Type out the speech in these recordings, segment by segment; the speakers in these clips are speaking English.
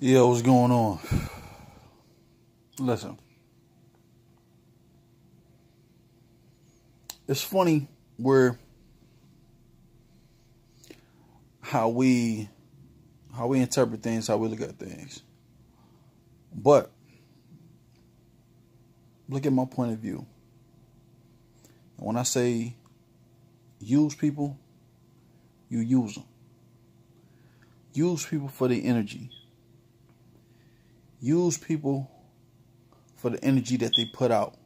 Yeah, what's going on? Listen, it's funny where how we interpret things, how we look at things. But look at my point of view. And when I say use people, you use them. Use people for the energy. Use people for the energy that they put out.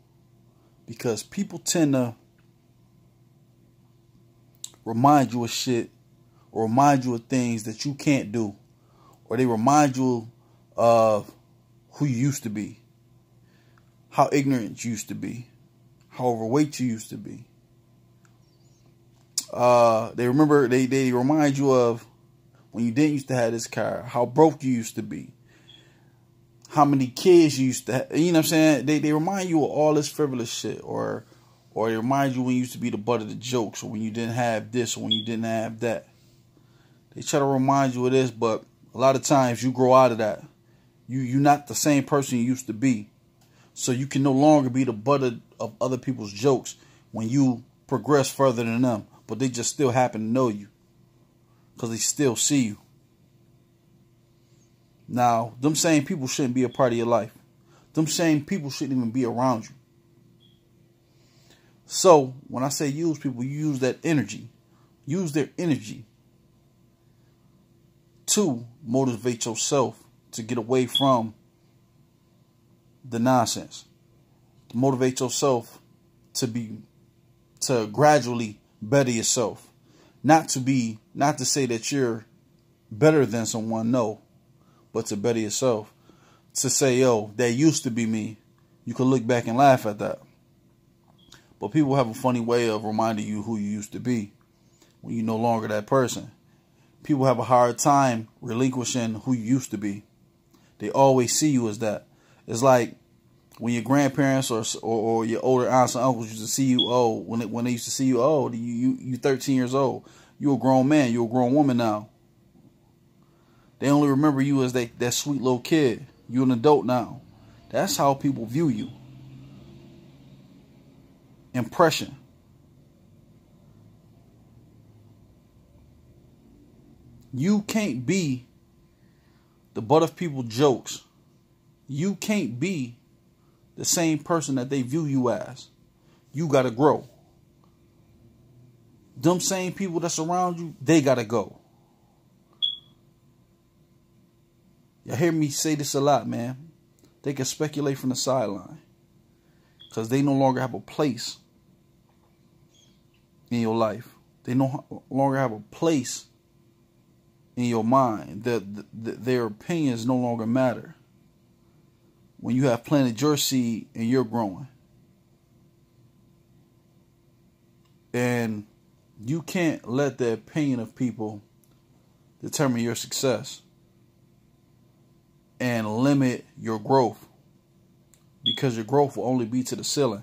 Because people tend to remind you of shit or remind you of things that you can't do. Or they remind you of who you used to be. How ignorant you used to be. How overweight you used to be. They remind you of when you didn't used to have this car. How broke you used to be. How many kids you used to have. You know what I'm saying? They remind you of all this frivolous shit. Or they remind you when you used to be the butt of the jokes. Or when you didn't have this. Or when you didn't have that. They try to remind you of this. But a lot of times you grow out of that. You're not the same person you used to be. So you can no longer be the butt of other people's jokes when you progress further than them. But they just still happen to know you. Because they still see you. Now, them same people shouldn't be a part of your life. Them same people shouldn't even be around you. So, when I say use people, you use that energy. Use their energy to motivate yourself to get away from the nonsense. To motivate yourself to gradually better yourself. Not to say that you're better than someone, no. But to better yourself. To say, yo, that used to be me. You can look back and laugh at that. But people have a funny way of reminding you who you used to be when you're no longer that person. People have a hard time relinquishing who you used to be. They always see you as that. It's like when your grandparents or your older aunts and uncles used to see you, when they used to see you, you 13 years old. You're a grown man. You're a grown woman now. They only remember you as that sweet little kid. You're an adult now. That's how people view you. Impression. You can't be the butt of people's jokes. You can't be the same person that they view you as. You gotta grow. Them same people that's around you, they gotta go. Y'all hear me say this a lot, man. They can speculate from the sideline. Because they no longer have a place in your life. They no longer have a place in your mind. Their opinions no longer matter. When you have planted your seed and you're growing. And you can't let the opinion of people determine your success. And limit your growth. Because your growth will only be to the ceiling.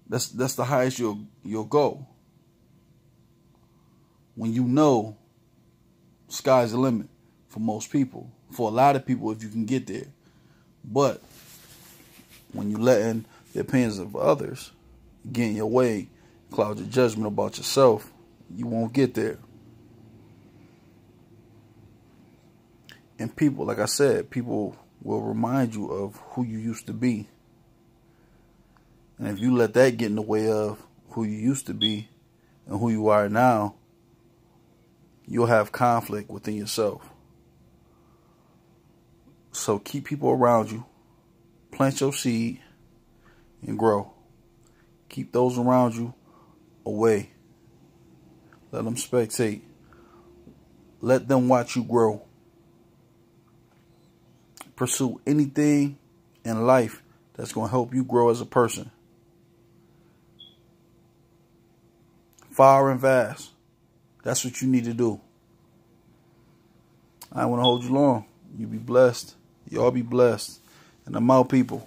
That's the highest you'll go. When you know sky's the limit for most people. For a lot of people if you can get there. But when you letting the opinions of others get in your way, cloud your judgment about yourself, you won't get there. And people, like I said, people will remind you of who you used to be. And if you let that get in the way of who you used to be and who you are now, you'll have conflict within yourself. So keep people around you. Plant your seed and grow. Keep those around you away. Let them spectate. Let them watch you grow. Pursue anything in life that's going to help you grow as a person. Far and fast. That's what you need to do. I don't want to hold you long. You be blessed. Y'all be blessed. And I'm out, people.